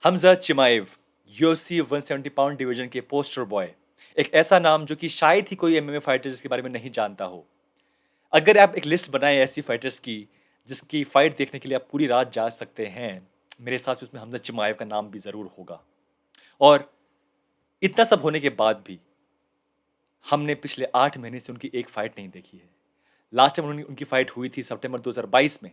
Hamza चिमाएव, UFC 170 pound division के poster boy. एक ऐसा नाम जो कि शायद ही कोई एमएमए फाइटर्स के बारे में नहीं जानता हो। अगर आप एक लिस्ट बनाएं ऐसी फाइटर्स की, जिसकी फाइट देखने के लिए आप पूरी रात जाग सकते हैं, मेरे हिसाब से उसमें हमजा चिमाएव का नाम भी ज़रूर होगा। और इतना सब होने के बाद भी, हमने पिछले 8 महीने से उनकी एक फाइट नहीं देखी है। लास्ट टाइम उनकी फाइट हुई थी सितंबर 2022 में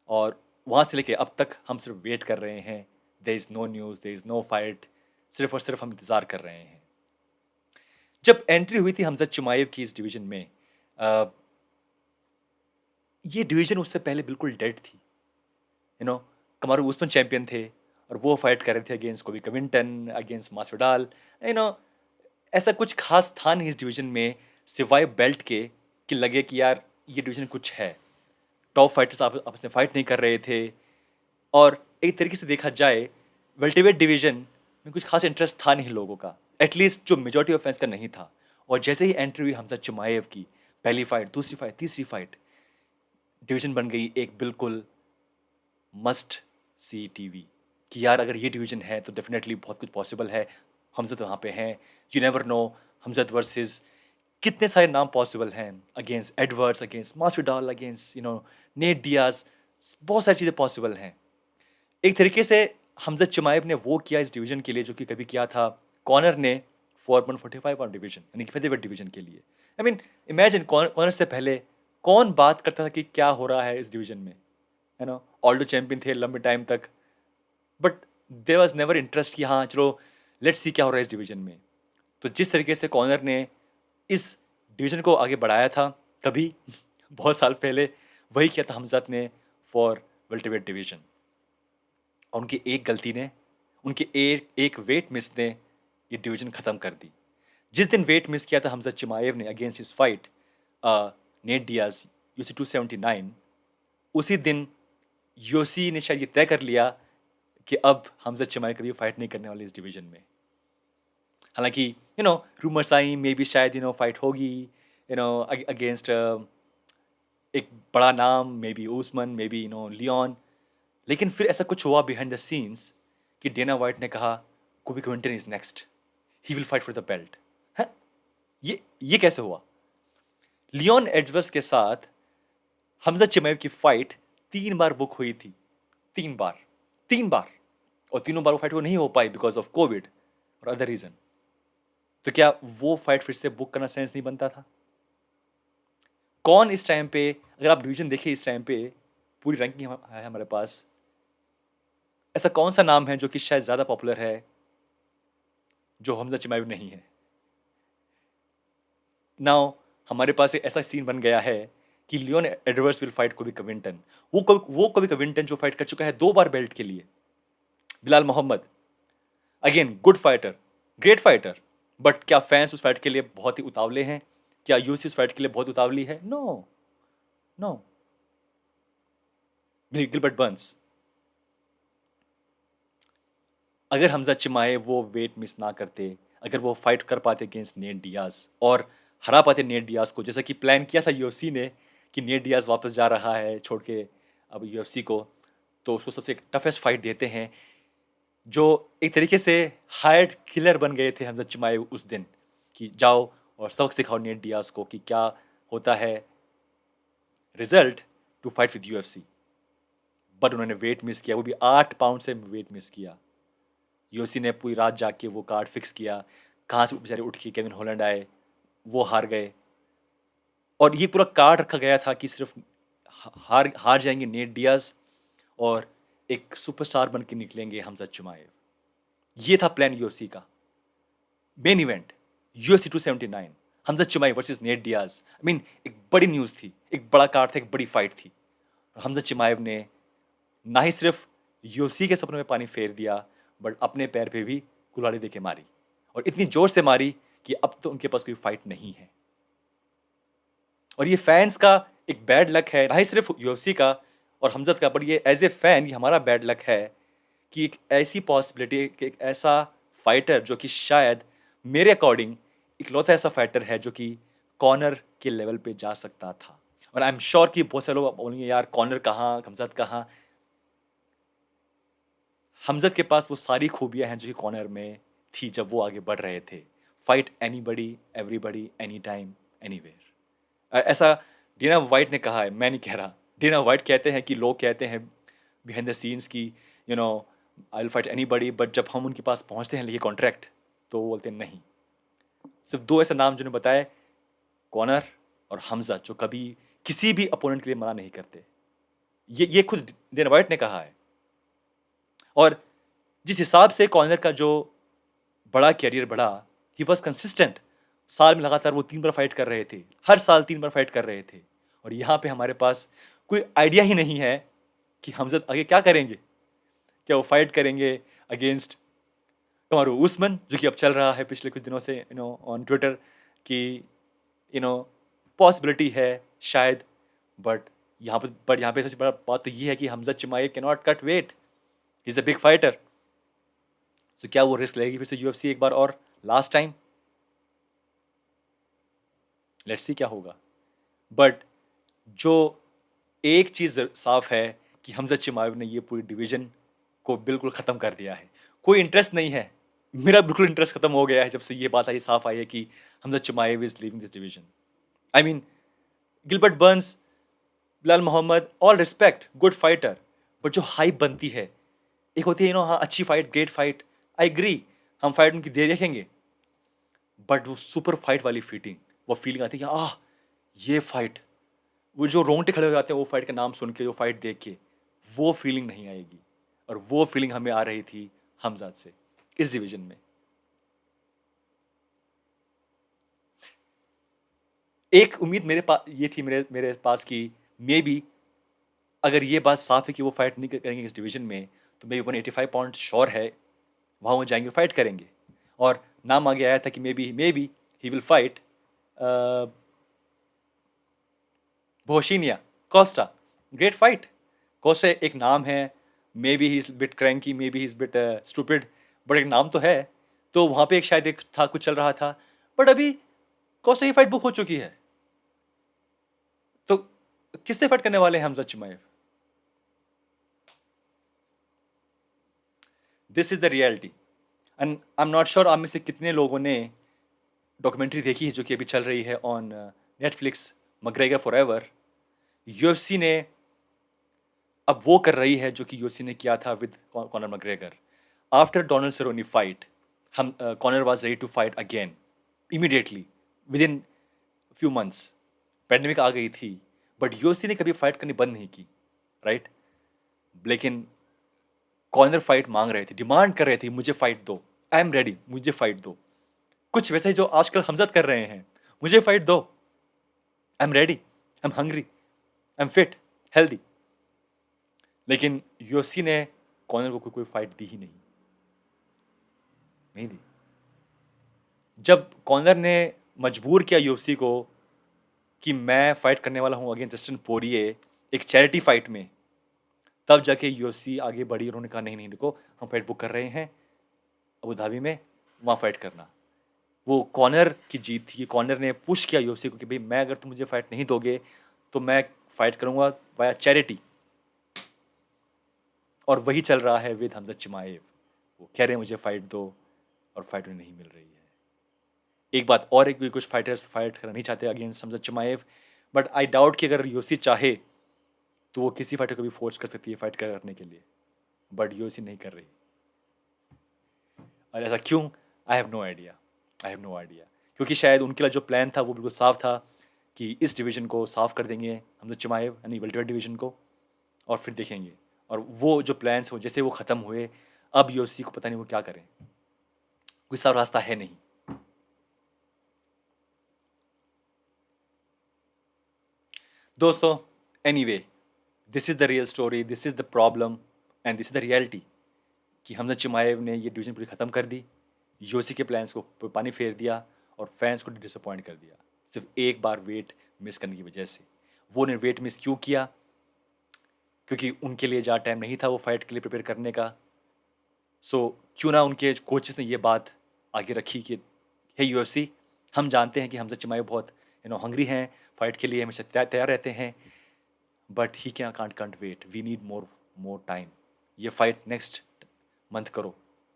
और वहाँ से लेके अब तक हम सिर्फ वेट कर रहे हैं। There is no news, there is no fight, सिर्फ और सिर्फ हम इंतज़ार कर रहे हैं। जब एंट्री हुई थी हमजा चिमाएव की इस डिवीज़न में, अ, ये डिवीज़न उससे पहले बिल्कुल डेड थी। यू नो कमारू उस्मान चैंपियन थे और वो फाइट कर रहे थे अगेंस्ट कोबी कविंटन, अगेंस्ट मासविडाल। यू नो ऐसा कुछ खास था नहीं इस डिवीज़न में सिवाय बेल्ट के कि लगे कि यार ये डिवीज़न कुछ है। टॉप फाइटर्स आपस में फाइट नहीं कर रहे थे और एक तरीके से देखा जाए वेल्टरवेट डिवीज़न में कुछ खास इंटरेस्ट था नहीं लोगों का, एटलीस्ट जो मेजॉरिटी ऑफ फैंस का नहीं था। और जैसे ही एंट्री हुई हमजा चिमाएव की, पहली फाइट, दूसरी फाइट, तीसरी फाइट, डिवीज़न बन गई एक बिल्कुल मस्ट सी टीवी कि यार अगर ये डिवीज़न है तो डेफिनेटली बहुत कुछ पॉसिबल है। हमज़द वहाँ पे हैं, you never know, Khamzat versus कितने सारे नाम पॉसिबल हैं, against Edwards, against Masvidal, against Nate Diaz, बहुत सारी चीज़ें पॉसिबल हैं। एक तरीके से हमज़द चिमाएव ने वो किया इस डिवीज़न के लिए जो कि कभी किया था कॉनर ने फॉर 145 पाउंड डिवीज़न यानी कि फेदरवेट डिवीज़न के लिए। आई मीन इमेजिन कॉनर से पहले कौन बात करता था कि क्या हो रहा है इस डिवीज़न में, है ना? ऑल्डो चैंपियन थे लंबे टाइम तक, but there was never interest कि हाँ, चलो लेट्स सी क्या हो रहा है इस डिवीज़न में। तो जिस तरीके से कॉनर ने इस डिवीज़न को आगे बढ़ाया था कभी बहुत साल पहले, वही किया था हमज़द ने फॉर वेल्टरवेट डिवीज़न। और उनकी एक गलती ने, उनकी एक वेट मिस ने ये डिवीज़न ख़त्म कर दी। जिस दिन वेट मिस किया था हमज़द चिमाएव ने against his fight net Diaz UFC 279, उसी दिन यूएफसी ने शायद ये तय कर लिया कि अब हमज़द चिमाएव कभी फाइट नहीं करने वाले इस डिवीज़न में। हालाँकि रूमर्स आई मे बी शायद फाइट होगी अगेंस्ट एक बड़ा नाम, maybe Usman, maybe Leon. लेकिन फिर ऐसा कुछ हुआ बिहाइंड द सीन्स कि डेना व्हाइट ने कहा Colby Covington is next, he will fight for the belt. है ये कैसे हुआ? लियोन एडवर्स के साथ हमजा चिमाएव की फाइट 3 बार बुक हुई थी। 3 बार, 3 बार, और तीनों बार वो फाइट वो नहीं हो पाई बिकॉज ऑफ कोविड और अदर रीजन। तो क्या वो फाइट फिर से बुक करना सेंस नहीं बनता था? कौन इस टाइम पे, अगर आप डिवीजन देखिए इस टाइम पे पूरी रैंकिंग है हमारे पास, ऐसा कौन सा नाम है जो कि शायद ज्यादा पॉपुलर है जो हमजा चिमाएव नहीं है? नाउ हमारे पास एक ऐसा सीन बन गया है कि लियोन एडवर्ड्स विल फाइट कोबी कविंटन। वो कोबी कविंटन जो फाइट कर चुका है 2 बार बेल्ट के लिए। Belal Muhammad, again good fighter, great fighter, but क्या फैंस उस फाइट के लिए बहुत ही उतावले हैं? क्या यूएफसी उस फाइट के लिए बहुत उतावली है? No, no. गिलबर्ट बर्न्स, अगर हमजा चिमाए वो वेट मिस ना करते, अगर वो फाइट कर पाते अगेंस्ट नेट डियाज और हरा पाते नेट डियाज को, जैसा कि प्लान किया था यूएफसी ने कि नेट डियाज वापस जा रहा है छोड़ के अब यूएफसी को, तो उसको सबसे टफेस्ट फाइट देते हैं, जो एक तरीके से हायर्ड किलर बन गए थे हमजा चिमाएव उस दिन कि जाओ और सबक सिखाओ नेट डियाज को कि क्या होता है result to fight with UFC. But उन्होंने वेट मिस किया, वो भी 8 पाउंड से वेट मिस किया। यूएफसी ने पूरी रात जाग के वो कार्ड फिक्स किया, कहाँ से बेचारे उठ के केविन हॉलैंड आए, वो हार गए। और ये पूरा कार्ड रखा गया था कि सिर्फ हार हार जाएंगे नेट डियाज और एक सुपरस्टार बन के निकलेंगे हमजा चिमाएव। ये था प्लान यूएफसी का। Main event UFC 279, Hamza चिमाएव versus Nate Diaz. I mean एक बड़ी न्यूज़ थी, एक बड़ा कार्ड था, एक बड़ी फाइट थी। और हमजा चिमाएव ने ना ही सिर्फ यूएफसी के सपनों में पानी फेर दिया, बट अपने पैर पे भी कुल्हाड़ी देके मारी, और इतनी जोर से मारी कि अब तो उनके पास कोई फाइट नहीं है। और ये फैंस का एक बैड लक है, ना ही सिर्फ यूएफसी का और हमजद का, बट ये एज ए फैन ये हमारा बैड लक है कि एक ऐसी पॉसिबिलिटी कि एक ऐसा फाइटर जो कि शायद मेरे अकॉर्डिंग इकलौता ऐसा फाइटर है जो कि कॉनर के लेवल पे जा सकता था। और आई एम श्योर कि बहुत सारे लोग बोलेंगे यार कॉनर कहाँ, हमजद कहाँ। हमज़द के पास वो सारी खूबियाँ हैं जो कि कॉनर में थी जब वो आगे बढ़ रहे थे। Fight anybody, everybody, any time, anywhere. ऐसा डेना व्हाइट ने कहा है, मैं नहीं कह रहा। डेना व्हाइट कहते हैं कि लोग कहते हैं बिहाइंड द सीन्स कि you know I will fight anybody, but जब हम उनके पास पहुँचते हैं लेके कॉन्ट्रैक्ट, तो वो बोलते हैं नहीं। सिर्फ 2 ऐसे नाम जिन्होंने बताए, कॉनर और हमज़ा, जो कभी किसी भी अपोनेंट के लिए मना नहीं करते। ये खुद डेना व्हाइट ने कहा है। और जिस हिसाब से कॉनर का जो बड़ा कैरियर बढ़ा, ही वाज़ कंसिस्टेंट। साल में लगातार वो 3 बार फाइट कर रहे थे। हर साल 3 बार फाइट कर रहे थे। और यहाँ पे हमारे पास कोई आइडिया ही नहीं है कि हमज़द आगे क्या करेंगे? क्या वो फाइट करेंगे अगेंस्ट कमारू उस्मान, जो कि अब चल रहा है पिछले कुछ दिनों से ऑन ट्विटर कि पॉसिबिलिटी है शायद, बट यहाँ पे सबसे बड़ा बात तो ये है कि Khamzat Chimaev can not cut weight. He is a big fighter. तो क्या वो रिस्क लेगी फिर से यूएफसी एक बार और लास्ट टाइम? लेट्स सी क्या होगा। बट जो एक चीज़ साफ है कि हमज़द चिमाएव ने ये पूरी डिवीजन को बिल्कुल ख़त्म कर दिया है। कोई इंटरेस्ट नहीं है। मेरा बिल्कुल इंटरेस्ट ख़त्म हो गया है जब से ये बात आई, साफ आई है कि Khamzat Chimaev is leaving this division. I mean, Gilbert Burns, Belal Muhammad, all respect, good fighter, but जो हाइप बनती है, एक होती है हाँ अच्छी fight, great fight, I agree, हम फाइट उनकी दे देखेंगे, बट वो सुपर फाइट वाली फीटिंग, वो फीलिंग आती है कि ये फाइट, वो जो रोंगटे खड़े हो जाते हैं वो फाइट का नाम सुन के, वो फाइट देख के, वो फीलिंग नहीं आएगी। और वो फीलिंग हमें आ रही थी हमजाद से इस डिवीजन में। एक उम्मीद मेरे पास ये थी, मेरे पास कि मे बी अगर ये बात साफ है कि वो फाइट नहीं करेंगे इस डिवीजन में, तो मे बी 185 पाउंड श्योर है वहाँ वो जाएंगे, फाइट करेंगे। और नाम आगे आया था कि maybe he will fight Borrachinha Costa. Great fight. Costa एक नाम है, maybe he is bit cranky, maybe he is bit stupid, but एक नाम तो है। तो वहाँ पे एक शायद एक था, कुछ चल रहा था, बट अभी कोस्टा की फाइट बुक हो चुकी है। तो किससे फाइट करने वाले हैं Hamza चिमाएव? This is the reality. And I am not sure आप में से कितने लोगों ने डॉक्यूमेंट्री देखी है जो कि अभी चल रही है ऑन नेटफ्लिक्स, मकग्रेगर फॉरएवर। यूएफसी ने अब वो कर रही है जो कि यूएफसी ने किया था with Conor McGregor. After Donald Cerrone fight, हम Conor was ready to fight again immediately within few months. Pandemic आ गई थी, बट यूएफसी ने कभी फाइट करनी बंद नहीं की, राइट? लेकिन कॉर्नर फाइट मांग रहे थे, डिमांड कर रहे थे, मुझे फाइट दो, आई एम रेडी, मुझे फाइट दो। कुछ वैसे ही जो आजकल हमजद कर रहे हैं, मुझे फाइट दो, I am ready, I am hungry, I am fit, healthy. लेकिन यूएफसी ने कॉर्नर को कोई फाइट दी ही नहीं, नहीं दी। जब कॉर्नर ने मजबूर किया यूएफसी को कि मैं फाइट करने वाला हूं अगेंस्ट जस्टिन पोरिये एक चैरिटी फाइट में, तब जाके यूएफसी आगे बढ़ी। उन्होंने कहा नहीं नहीं रुको, हम फाइट बुक कर रहे हैं अबू धाबी में, वहाँ फाइट करना। वो कॉर्नर की जीत थी। कॉर्नर ने पुश किया यूएफसी को कि भाई मैं, अगर तुम मुझे फाइट नहीं दोगे तो मैं फाइट करूंगा वाया चैरिटी। और वही चल रहा है विद हमजा चिमाएव। वो कह रहे हैं मुझे फाइट दो, और फाइट उन्हें नहीं मिल रही है। एक बात और है कि कुछ फाइटर्स फाइट करना नहीं चाहते against Hamza चिमाएव, but I doubt कि अगर यूएफसी चाहे तो वो किसी फाइटर को भी फोर्स कर सकती है फाइट करने के लिए, बट यूएफसी नहीं कर रही। और ऐसा क्यों? I have no idea, I have no idea. क्योंकि शायद उनके लिए जो प्लान था वो बिल्कुल साफ था कि इस डिवीजन को साफ कर देंगे हमजा चिमाएव, यानी वेल्टरवेट डिवीजन को, और फिर देखेंगे। और वो जो प्लान्स हो जैसे वो ख़त्म हुए, अब यूएफसी को पता नहीं वो क्या करें, कोई साफ रास्ता है नहीं। दोस्तों, anyway, this is the real story, this is the problem, and this is the reality कि हमजा चिमाएव ने ये डिवीजन पूरी ख़त्म कर दी, यूएफसी के प्लान्स को पानी फेर दिया, और फैंस को डिसअपॉइंट कर दिया, सिर्फ एक बार वेट मिस करने की वजह से। वो ने वेट मिस क्यों किया? क्योंकि उनके लिए ज़्यादा टाइम नहीं था वो फाइट के लिए प्रिपेयर करने का। सो क्यों ना उनके कोचेस ने ये बात आगे रखी कि हे यूएफसी, हम जानते हैं कि हमजा चिमाएव बहुत हंग्री हैं फाइट के लिए, हमेशा तैयार रहते हैं, बट ही क्या can't wait, we need more time. ये फाइट नेक्स्ट मंथ करो,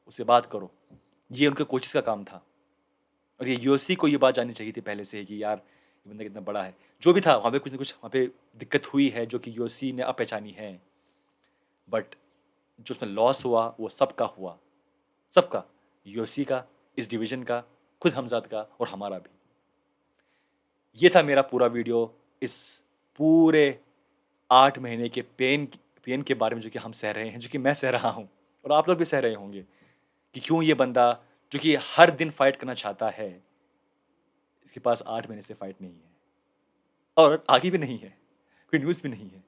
उससे बात करो। ये उनके कोचेस का काम था और ये यूएफसी को ये बात जाननी चाहिए थी पहले से ही कि यार ये बंदा कितना बड़ा है। जो भी था वहाँ पे कुछ ना कुछ वहाँ पे दिक्कत हुई है जो कि यूएफसी ने अब पहचानी है। बट जो उसमें लॉस हुआ वो सबका हुआ, सबका, यूएफसी का, इस डिवीज़न का, खुद हमज़ाद का और हमारा भी। ये था मेरा पूरा वीडियो इस पूरे 8 महीने के पेन के बारे में जो कि हम सह रहे हैं, जो कि मैं सह रहा हूँ और आप लोग भी सह रहे होंगे कि क्यों ये बंदा जो कि हर दिन फाइट करना चाहता है, इसके पास 8 महीने से फाइट नहीं है और आगे भी नहीं है, कोई न्यूज़ भी नहीं है।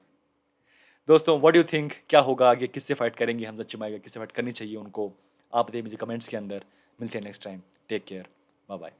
दोस्तों व्हाट डू यू थिंक, क्या होगा आगे, किससे फाइट करेंगे हमज़ा चिमाएगा, किससे फाइट करनी चाहिए उनको? आप बताइए मुझे कमेंट्स के अंदर। मिलते हैं next time, take care, bye bye.